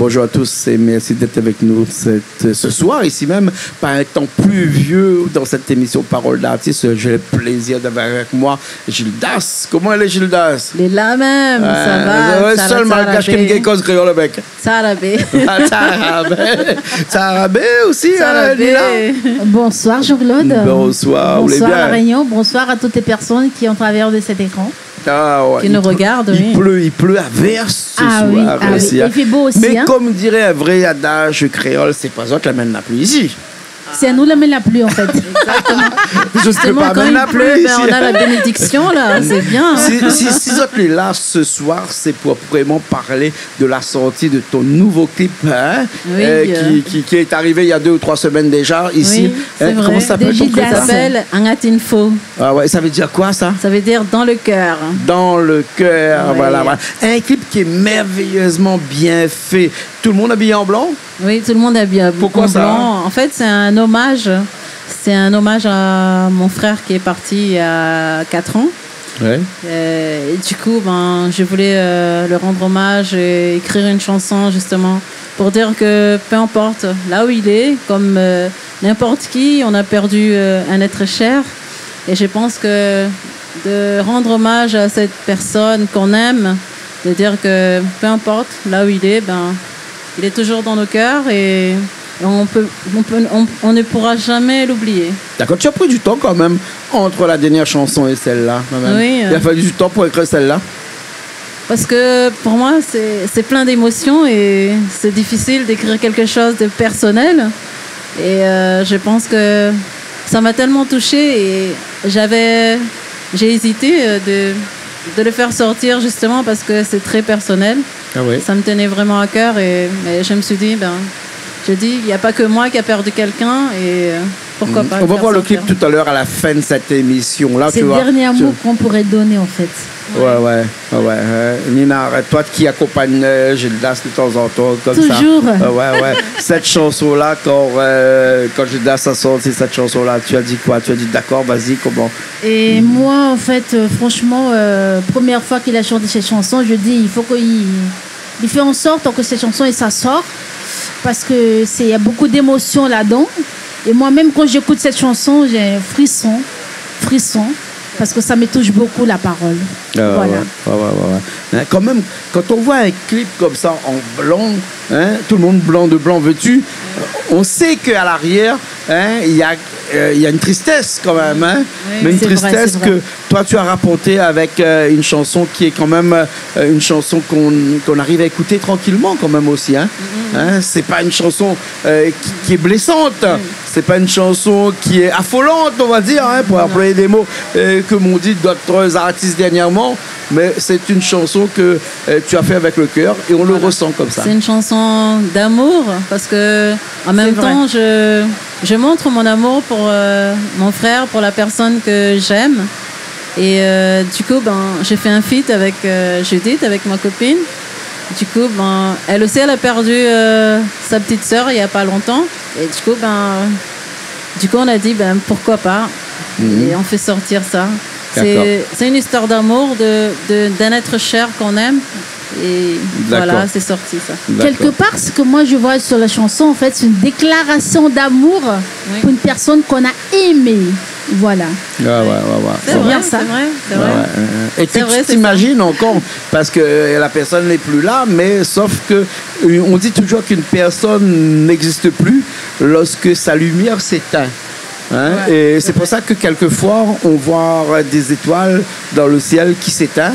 Bonjour à tous et merci d'être avec nous ce soir, ici même, par un temps pluvieux dans cette émission Parole d'artiste. J'ai le plaisir d'avoir avec moi Gildas. Comment elle est, Gildas? Elle est là même, ça va. Seulement, cache qu'il y a cause créole le bec. Sarabé. Sarabé aussi, Sarabé. Bonsoir Jean-Claude. Bonsoir, vous allez bien? Bonsoir à la Réunion, bonsoir à toutes les personnes qui ont travers de cet écran. Ah ouais, qui nous regardent. Il pleut à verse ce soir. Oui. Aussi, Il fait beau aussi. Mais comme dirait un vrai adage créole, c'est pas ça qui amène la pluie ici. C'est à nous la pluie en fait. Exactement. Je ne peux pas amener la pluie ici. On a la bénédiction là, c'est bien. Si vous êtes là ce soir, c'est pour vraiment parler de la sortie de ton nouveau clip qui est arrivé il y a 2 ou 3 semaines déjà ici. Oui, c'est vrai. Comment ça s'appelle Angatinfo. Ah ouais, ça veut dire quoi ça? Ça veut dire dans le cœur. Dans le cœur, Oui. voilà. Un clip qui est merveilleusement bien fait. Tout le monde habillé en blanc? Oui, tout le monde est bien. Pourquoi ça? En fait, c'est un hommage. C'est un hommage à mon frère qui est parti il y a 4 ans. Ouais. Et du coup, je voulais le rendre hommage et écrire une chanson justement pour dire que peu importe là où il est, comme n'importe qui, on a perdu un être cher. Et je pense que de rendre hommage à cette personne qu'on aime, de dire que peu importe là où il est, il est toujours dans nos cœurs et on ne pourra jamais l'oublier. D'accord, tu as pris du temps quand même entre la dernière chanson et celle-là. Oui. Il a fallu du temps pour écrire celle-là. Parce que pour moi, c'est plein d'émotions et c'est difficile d'écrire quelque chose de personnel. Et je pense que ça m'a tellement touchée et j'ai hésité de le faire sortir justement parce que c'est très personnel. Ah oui. Ça me tenait vraiment à cœur et je me suis dit, il n'y a pas que moi qui a perdu quelqu'un et pourquoi pas. On va voir le clip tout à l'heure à la fin de cette émission-là. C'est le dernier amour qu'on pourrait donner en fait. Ouais. Nina, toi qui accompagne Gildas de temps en temps, comme Toujours. ça. Ouais. Cette chanson-là, quand Gildas a sorti cette chanson-là, tu as dit quoi? Tu as dit d'accord, vas-y, comment? Et moi, en fait, franchement, première fois qu'il a chanté cette chanson, je dis, il faut qu'il fait en sorte que cette chanson et ça sort, parce que il y a beaucoup d'émotions là-dedans. Et moi-même, quand j'écoute cette chanson, j'ai un frisson, parce que ça me touche beaucoup la parole. Voilà. Ouais. Quand même, quand on voit un clip comme ça en blanc, tout le monde blanc de blanc vêtu, on sait qu'à l'arrière, il y a une tristesse quand même, Oui, mais une tristesse vrai. que toi tu as rapportée avec une chanson qui est quand même une chanson qu'on arrive à écouter tranquillement quand même aussi. C'est pas une chanson qui est blessante, c'est pas une chanson qui est affolante, on va dire, pour employer des mots que m'ont dit d'autres artistes dernièrement, mais c'est une chanson que tu as fait avec le cœur et on le ressent comme ça. C'est une chanson d'amour parce que en même temps, je montre mon amour pour mon frère, pour la personne que j'aime. Et du coup, j'ai fait un feat avec Judith, avec ma copine. Du coup, elle aussi, elle a perdu sa petite sœur il n'y a pas longtemps. Et du coup, on a dit, pourquoi pas. Et on fait sortir ça. C'est une histoire d'amour d'un être cher qu'on aime. Et voilà, c'est sorti ça. Quelque part, ce que moi je vois sur la chanson, en fait, c'est une déclaration d'amour pour une personne qu'on a aimée. Voilà. C'est vrai, ça. C'est vrai. Et tu t'imagines encore, parce que la personne n'est plus là, mais sauf que on dit toujours qu'une personne n'existe plus lorsque sa lumière s'éteint. Et c'est pour ça que quelquefois on voit des étoiles dans le ciel qui s'éteignent,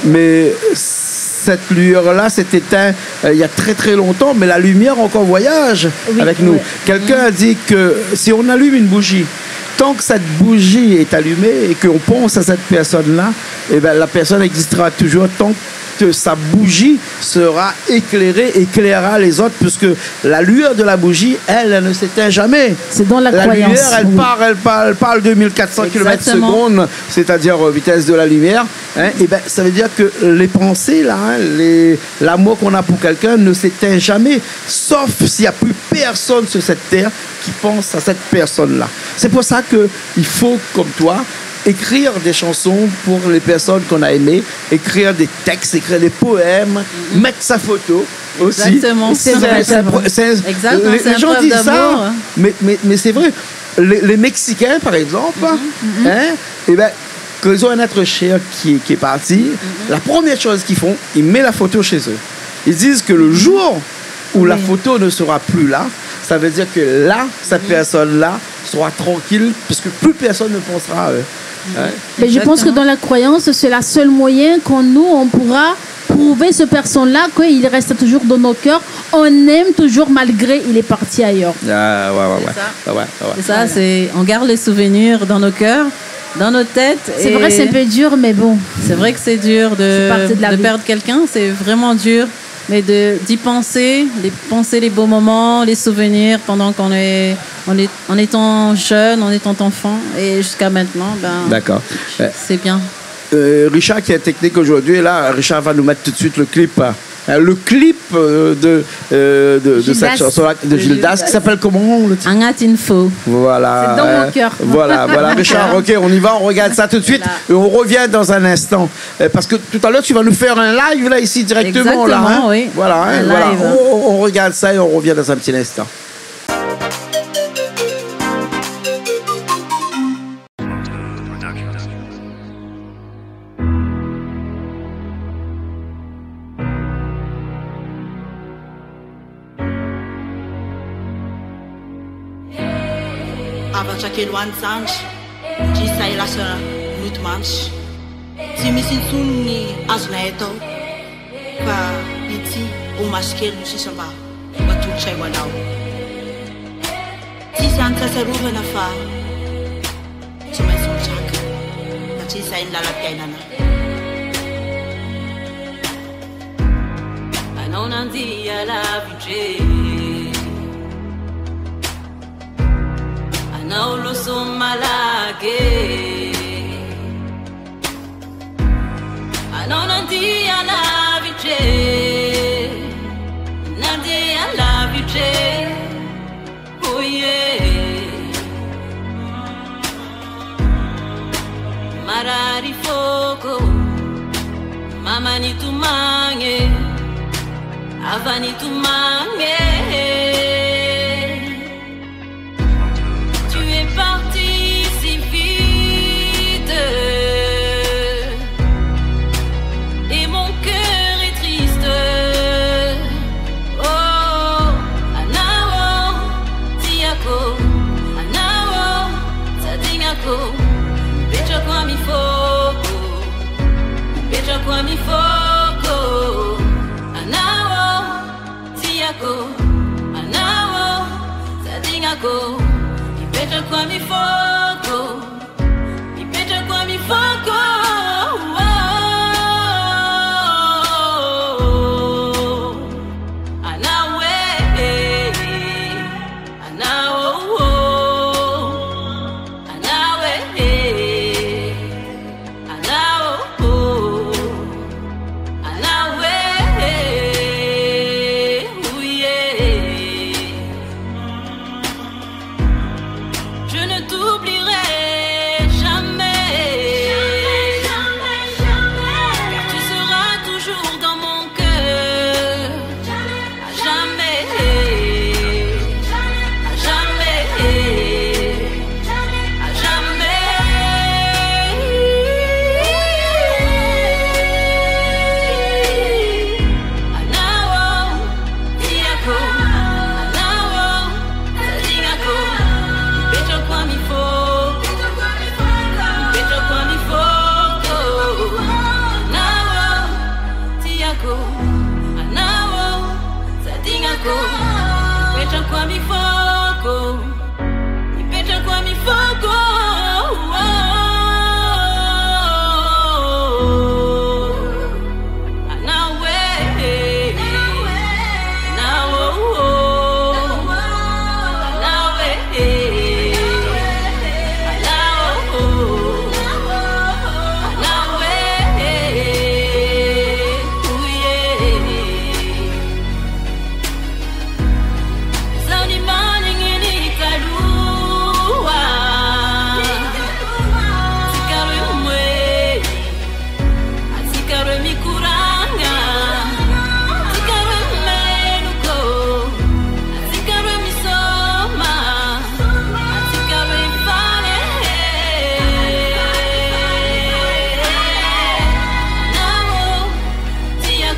mais cette lueur-là s'est éteinte il y a très très longtemps, mais la lumière encore voyage avec nous. Quelqu'un a dit que si on allume une bougie, tant que cette bougie est allumée et qu'on pense à cette personne-là, la personne existera toujours tant que sa bougie sera éclairée, éclairera les autres, puisque la lueur de la bougie, elle ne s'éteint jamais. C'est dans la croyance. La lumière, elle parle de 1400 km/s, c'est-à-dire vitesse de la lumière. Ça veut dire que les pensées, là, l'amour qu'on a pour quelqu'un ne s'éteint jamais, sauf s'il n'y a plus personne sur cette terre qui pense à cette personne-là. C'est pour ça qu'il faut, comme toi, écrire des chansons pour les personnes qu'on a aimées, écrire des textes, écrire des poèmes, mettre sa photo aussi. Exactement. Les gens disent ça, mais c'est vrai. Les Mexicains, par exemple, et ben, quand ils ont un être cher qui est parti, la première chose qu'ils font, ils mettent la photo chez eux. Ils disent que le jour où la photo ne sera plus là, ça veut dire que là, cette personne-là sera tranquille, parce que plus personne ne pensera à eux. Mais je pense que dans la croyance, c'est le seul moyen on pourra prouver ce personne-là qu'il reste toujours dans nos cœurs. On aime toujours malgré il est parti ailleurs. C'est ça, on garde les souvenirs dans nos cœurs, dans nos têtes. C'est vrai, c'est un peu dur, mais bon. C'est vrai que c'est dur de perdre quelqu'un, c'est vraiment dur. Mais d'y penser, les beaux moments, les souvenirs pendant en étant jeune, en étant enfant et jusqu'à maintenant, d'accord. C'est bien. Richard qui est technique aujourd'hui, là, Richard va nous mettre tout de suite le clip. Le clip de cette chanson de Gildas, qui s'appelle comment le titre? Angatinfo. Voilà. C'est dans mon cœur. Voilà, Richard, ok, on y va, on regarde ça tout de suite et on revient dans un instant. Parce que tout à l'heure, tu vas nous faire un live là, ici, directement. Exactement, oui. Voilà, on regarde ça et on revient dans un petit instant. Avatra one sanch, jisai lasa muito manch. Se me sinto azna eto, pa iti o maskel sisamba, batu chai wadau. Si santa saruha na fa, sumai sunchak, na jisai lalapay nana. Ano nanti ala vijay. Não lo so malage, não nanti ala vice, nanti ala vice, oh yeah. Marari fogo, mama ni tu mange, avani tu mange. Mi fogo, anao, tiako, anao, sadingako, mi pecha kwa mi fogo, mi pecha kwa mi fogo.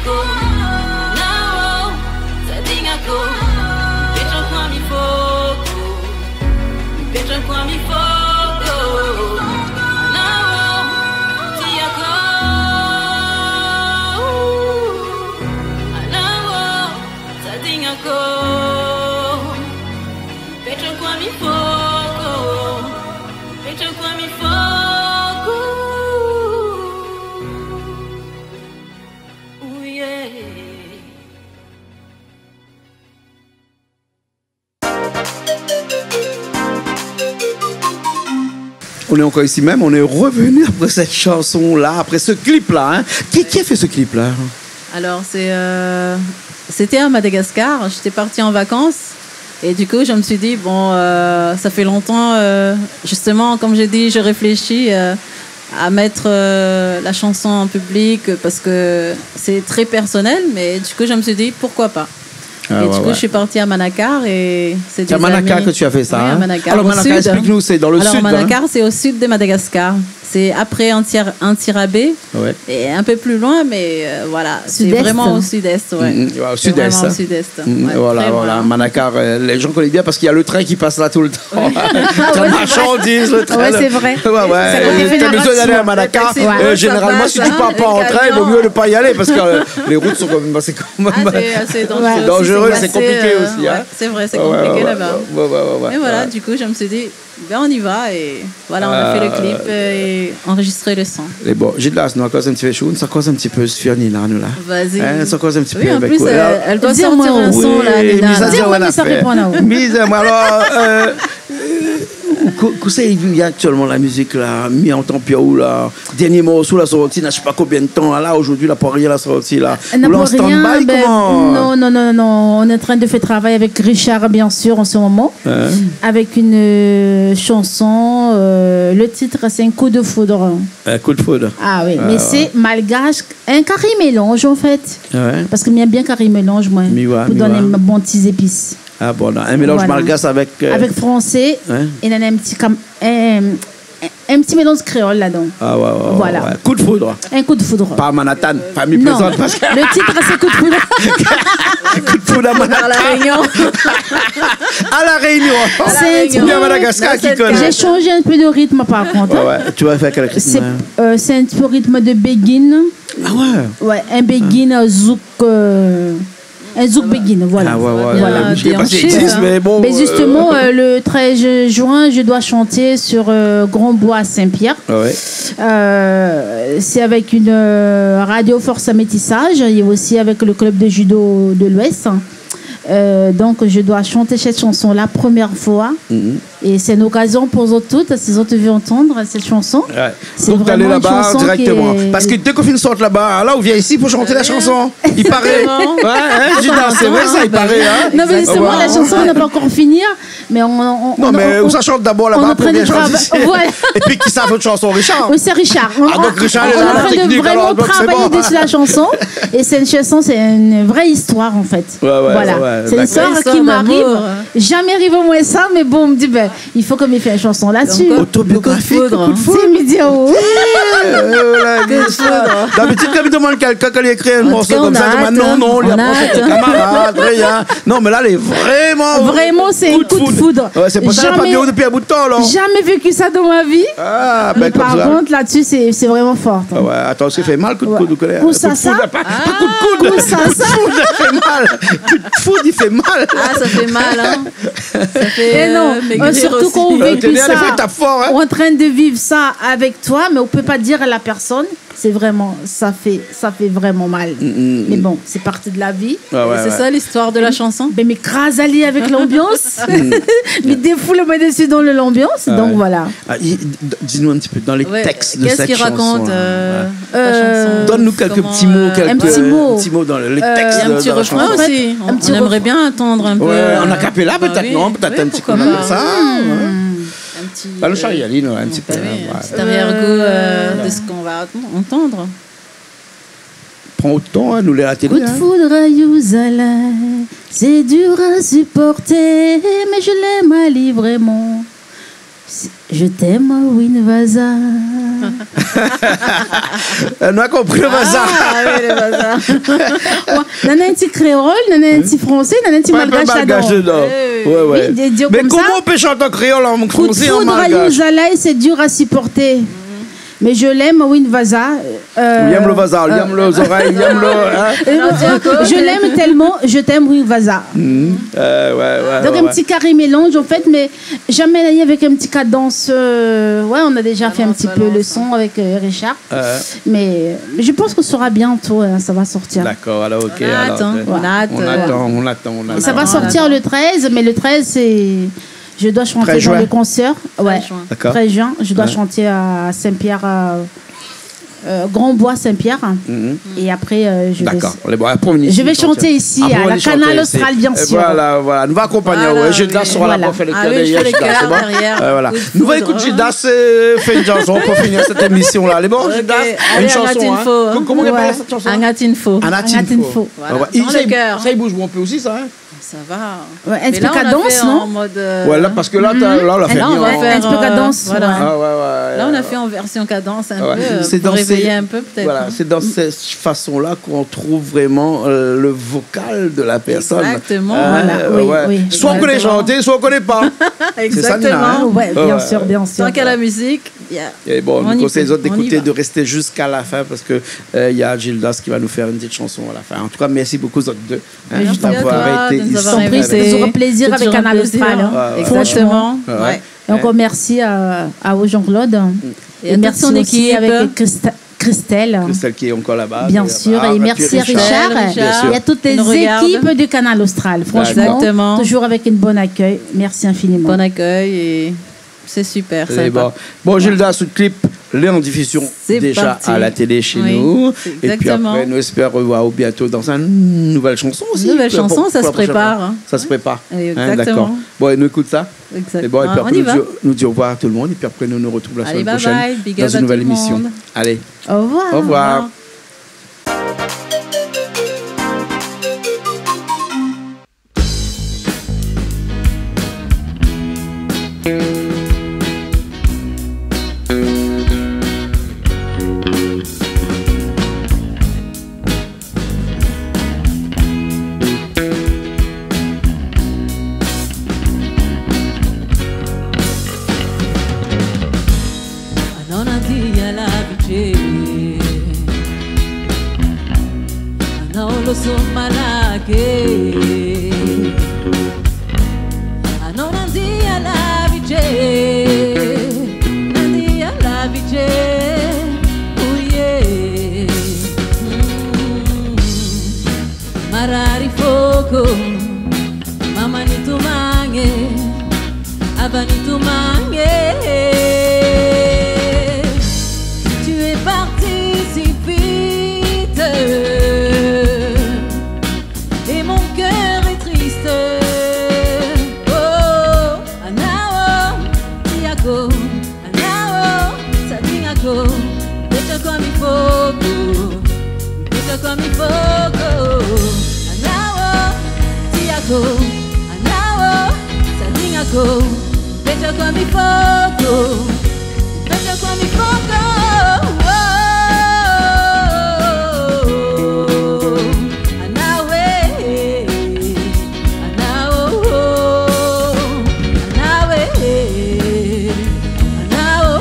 go. Now, setting a go. Better come me fogo. Better come me fogo. Now, see a go. Now, setting a go. Better come me fogo. Better come me fogo. On est encore ici même, on est revenu après cette chanson-là, après ce clip-là. Hein. Qui a fait ce clip-là? Alors, c'était à Madagascar. J'étais partie en vacances. Et du coup, je me suis dit, bon, ça fait longtemps, justement, comme j'ai dit, je réfléchis à mettre la chanson en public parce que c'est très personnel. Mais du coup, je me suis dit, pourquoi pas? Ah, et ouais, du coup, ouais. je suis partie à Manacar et c'est à Manacar que tu as fait ça. Oui, hein? à Manacar. Alors, Manacar, explique-nous, c'est dans le Alors, sud. Manacar, c'est au sud de Madagascar. C'est après Antirabé. Ouais. Et un peu plus loin, mais voilà. C'est Sud-est. vraiment au sud-est. Ouais. Ouais, au C'est sud-est. vraiment au sud-est. Ouais, Voilà, très voilà. loin. Manacar, les gens connaissent bien parce qu'il y a le train qui passe là tout le temps. Train de marchandises, le train. Ouais, là. c'est vrai. Ouais, ouais. Ça fait Tu as besoin d'aller à narration. Manacar. Le taxi, Généralement, ça si passe, tu pars hein, pas en les train, il vaut camions. mieux ne pas y aller parce que les routes sont quand même assez C'est dangereux. Ouais. aussi, Dangereux, c'est glacé, compliqué aussi, hein. ouais, c'est vrai, c'est Ouais, ouais, compliqué ouais, là-bas. ouais, Et voilà, ouais. du coup, je me suis dit, ben on y va. Et voilà, on a fait le clip et enregistré le son. Et bon, j'ai de là, nous, cause un petit peu chaud, ça cause un petit peu sur Nina, nous là. Vas-y. Hein, ça cause un petit Oui, peu en avec plus, quoi. elle doit Dis-moi, sortir un oui, son là, Nina. mise à Dis-moi, zéro, mais ça répond là-haut. mise à moi. Alors, il y a actuellement la musique là, mis en temps pire ou là, dernier morceau la sortie, je sais pas combien de temps là, aujourd'hui la pour rien la sortie là. Ou là en Pour rien, stand-by, ben, comment? non. On est en train de faire travail avec Richard, bien sûr, en ce moment. Hein? Avec une chanson. Le titre, c'est Un coup de foudre. Un coup de foudre. Ah oui, Ah, mais ouais. c'est malgache, un carré mélange en fait. Ouais. Parce que j'aime bien carré mélange, moi. Miwa, Pour miwa. donner mes bons petits épices. Ah bon, non, un mélange Voilà. malgache avec. Avec français, Ouais. et il y en a un petit mélange créole là-dedans. Ah ouais. Voilà. Ouais. Coup de foudre. Un coup de foudre. Pas à Manhattan, famille Non, plaisante parce que le titre, c'est coup de foudre. coup de foudre à Par la Manhattan. Réunion. À la Réunion. C'est Ou bien à Madagascar qui connaît. J'ai changé un peu de rythme par contre. Ouais, ouais. Tu vas faire quel rythme? C'est un petit peu rythme de begin. Ah ouais. Ouais, un begin zouk. Un zouk begin, voilà. Ah ouais. Voilà. Je sais pas si Bien existe, sûr, mais bon. Mais justement, le 13 juin, je dois chanter sur Grand Bois à Saint-Pierre. Ouais. C'est avec une radio Force à Métissage et aussi avec le club de judo de l'Ouest. Donc, je dois chanter cette chanson la première fois. Et c'est une occasion pour eux toutes, si vous veulent entendre cette chanson. Ouais. C'est Donc, t'allais vraiment une là-bas chanson directement. qui est- Parce que dès qu'on finit sorte là-bas, là, on vient ici pour chanter la chanson. Il paraît. Vraiment. Ouais, hein, Gina, c'est vrai ça, il paraît. Hein. Non, mais justement, Ouais. la chanson, on n'a pas encore fini. Mais Non, mais on s'achante d'abord on est là-bas en pour train bien de chanter trava- ici. Voilà. Et puis, qui savent votre chanson, Richard? Oui, c'est Richard. Ah, donc Richard, il est on est dans en la train technique, de vraiment alors, donc c'est travailler bon. dessus la chanson. Et c'est une chanson, c'est une vraie histoire en fait. Ouais, ouais, voilà. ouais, C'est une d'accord. histoire Histoire qui m'arrive. d'amour. Jamais arrive au moins ça, mais bon, on me dit, ben, il faut qu'on me fasse une chanson là-dessus. Comme quoi, Autobiographique, coup de foudre. coup de foudre. C'est médiao. D'habitude, quand il demande quelqu'un quand il écrit un morceau cas, comme on ça, a il dit, hâte, non, il on a approche hâte. ses camarades, rien. Non, mais là, elle est vraiment. Vraiment, c'est un coup de foudre. Ouais, c'est pour ça qu'elle n'a pas Jamais- bien depuis un bout de temps, là. Jamais vécu ça dans ma vie. Ah, Mais ben comme par ça. contre, là-dessus, c'est vraiment fort. Ah ouais, attends, ça fait mal, coup de Ouais. coude, vous connaissez? Coup ça, de foudre, ça. pas coup de coude. Coup ça, Coup de ça. foudre, ça fait mal. Coup de foudre, il fait mal. Ah, ça fait mal, hein. Ça fait Et non, maigrir surtout aussi. qu'on vécu Tenez, ça. des fois, il tape fort, hein. On est en train de vivre ça avec toi, mais on peut pas dire à la personne. C'est vraiment, ça fait vraiment mal. Mais bon, c'est partie de la vie. Ouais, ouais, C'est ouais. ça l'histoire de la chanson. Ben, mais crase Ali avec l'ambiance. Mais défoule moi dessus dans l'ambiance. Donc voilà. Ah, dis-nous un petit peu dans les Ouais, textes de qu'est-ce cette qu'il chanson. raconte ta Euh, chanson? Donne-nous quelques Comment, petits mots, quelques un petit mot. petits mots dans les textes Et un petit de la refrain chanson. aussi. Un petit On aimerait refrain. bien entendre un peu. Ouais, en acapella bah peut-être, oui. non? Peut-être Oui, un petit coup pourquoi comme pas. ça. ouais. Un petit. Bah, le Chariali, non, un petit peu. bah oui, ouais. un petit arrière-goût de ce qu'on va entendre. Prends autant, hein, nous les la Coup télé. de Hein. foudre à Youzala, c'est dur à supporter, mais je l'aime Ali vraiment. Je t'aime, Winvaza. On a compris le bazar. Ah oui, le bazar. Nana un petit créole, nana un petit français, nana un petit malgache là-dedans. dedans. Ouais, ouais. Oui, dire Mais comme comment ça. on peut chanter en créole, en Coup de français, en foudre à malgache? Youzalaï, c'est dur à supporter. Mais je l'aime, Winvaza. Yam le bazar, yam le oreilles, yam le... hein? Je l'aime tellement, je t'aime, Winvaza. Ouais. Donc un petit carré mélange en fait, mais jamais allé avec un petit cadence. Ouais, on a déjà fait un petit peu le son avec Richard. Mais je pense qu'on saura bientôt, hein, ça va sortir. D'accord, alors ok. On attend. Ça va sortir le 13, mais le 13 c'est... Je dois chanter 13 dans juin. le concert. Ouais, D'accord. 13 juin. Je dois chanter à Saint-Pierre, Grand Bois Saint-Pierre. Et après, je vais... D'accord. Je vais chanter ici, à la Canal Austral, bien sûr. Voilà. Nous va accompagner. Voilà, Gildas sera là pour faire le Ah cœur oui, je fais le Gildas, cœur c'est bon? derrière. Voilà. Coup de Nous va foudre. écouter Gildas faire une chanson pour finir cette émission-là. Elle est bon, Gildas? Une chanson, hein? Comment on appelle cette chanson? Angatinfo. Anatinfo. Voilà, dans le cœur. Ça, il bouge un peu aussi, ça, hein? Ça va. Ouais, un Mais petit là, peu on a cadence, fait non? en mode... Ouais, là, parce que là, on l'a fait là, on va bien. faire un petit peu cadence, voilà. ouais. Ah, ouais. Là, on a fait en version cadence un Ouais. peu, C'est pour dans réveiller ces- un peu peut-être. Voilà, c'est dans cette façon-là qu'on trouve vraiment le vocal de la personne. Exactement. Voilà, oui. Soit on connaît Exactement. chanter, soit on connaît pas. C'est ça, Nina, hein? Exactement. Ouais, bien sûr, bien sûr. Tant qu'à la musique, Et bon, On nous y conseille les peut, autres on y d'écouter, va. de rester jusqu'à la fin parce que il y a Gildas qui va nous faire une petite chanson à la fin. En tout cas, merci beaucoup aux autres deux Merci à d'avoir toi été de nous ici. avoir Sans prise, invités. c'est toujours un plaisir C'est avec toujours un Canal plaisir. Austral. Ouais. Exactement. Ouais. Ouais. Et encore merci à Jean-Claude. Et à toute merci son aussi équipe. avec Christelle. Celle qui est encore là-bas. Bien sûr, et merci à Richard, Richard. et à toutes Qui les nous regarde. équipes du Canal Austral. Franchement, Exactement. toujours avec un bon accueil. Merci infiniment. Bon accueil et c'est super C'est sympa. bon, Gildas, ce clip, l'est en diffusion C'est déjà parti. à la télé chez Oui, nous. c'est Et puis exactement. après, nous espérons revoir bientôt dans une nouvelle chanson aussi. Nouvelle Pour- chanson, ça pour se la prochaine prépare, fois. hein. Ça se prépare. Exactement. D'accord. Bon, et nous écoute ça. Exact. Et bon, et puis Ah, après, on y va. nous disons au revoir à tout le monde. Et puis après, nous nous retrouvons la Allez, semaine bye prochaine bye. Big dans up à une nouvelle tout le émission. monde. Allez, Au revoir. au revoir. Non dia la vice non lo so malake non dia la vice dia la vice oh yeah marari fuoco mama ni tu mange avani tu mange. Tu es parti si vite et mon cœur est triste. Oh, Anao, Tiago, Anao, Sadinako, deixa comme il faut, deixa comme il faut. Anao, Tiago, Anao, Sadinako, deixa comme il faut. Deixa como fogo, Anawe, Anao, Anawe, Anao,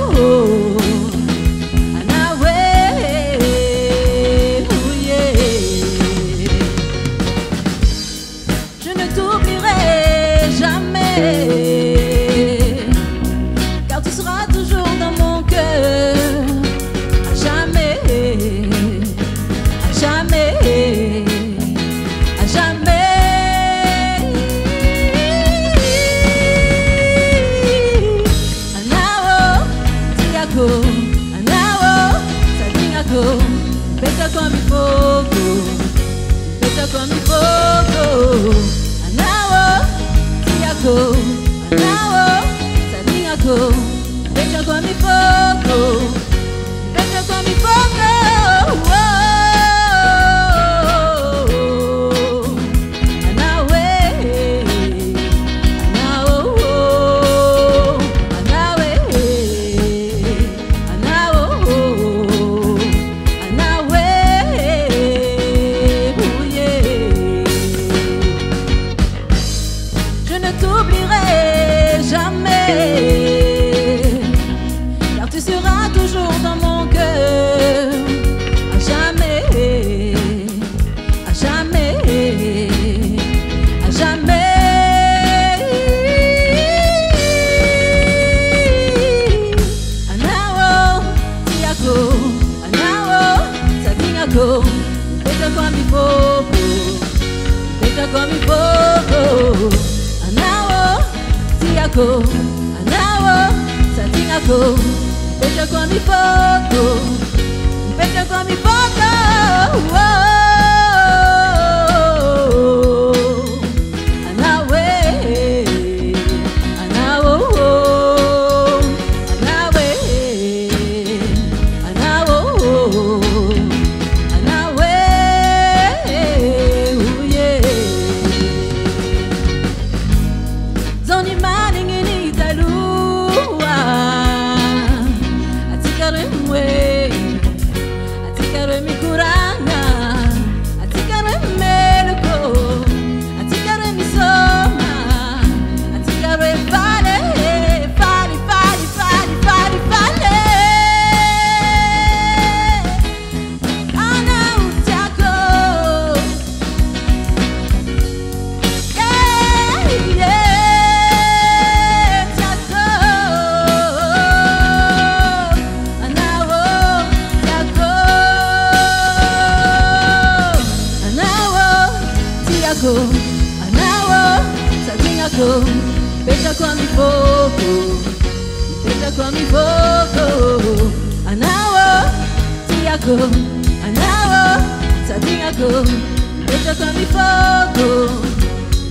Anawe, oh yeah. Je ne t'oublierai jamais. Car tu seras toujours dans mon cœur, à jamais, à jamais, à jamais. Anao, Tiago, Anao, Sadinako, fecha comme il faut, fecha comme il faut. Anao, Tiago, Anao, Sadinako, fecha come fogo, fecha come fogo. Anawe, Anao, Anawe. Beja con mi poco, anawo, tiako, anawo, satingako. Beja con mi poco, beja con mi poco. Anawe, anawo, anawe, anawo, anawe, uye. Zoni maning initalua, atikare mwe, atikare mikurana, atikare melko, atikare misoma, atikare vale, vale, vale, vale, vale, vale. Ana utiako, yeah, yeah, tiako. Anawo, tiako. Anawo, tiako. Anawo, satingako. Beja con mi poco, beja con mi poco. Anawo, tiako. Anawo, satingako. Beja con mi poco,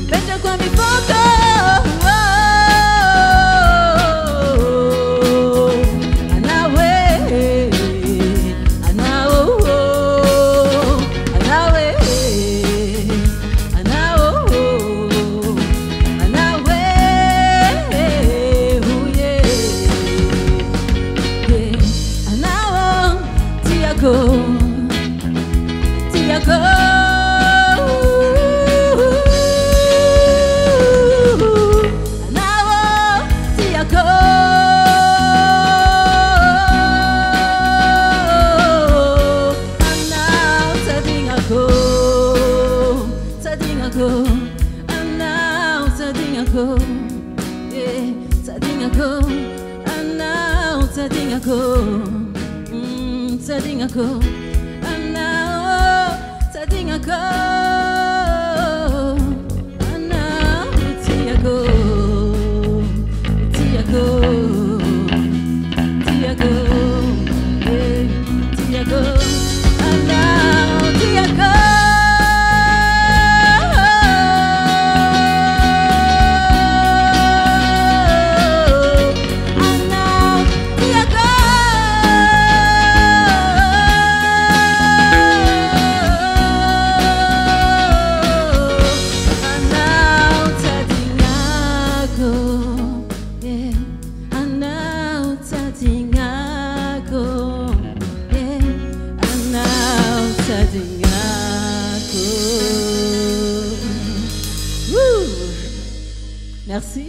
beja con mi poco. Anawe, anawo, anawe, anawo, anawe, uye, anawo, tiako, tiako. Anawo, tiako. Anaw, sadingako, sadingako. Anaw, sadingako, yeah, sadingako. Anaw, sadingako, sadingako. Anaw, sadingako. Anaw, tiako, tiako, tiako, yeah, tiako. Anaw, tiako. Anaw, tiako. Anaw, tatingako, yeah. Anaw, tatingako, yeah. Anaw, tatingako. Woo! Merci.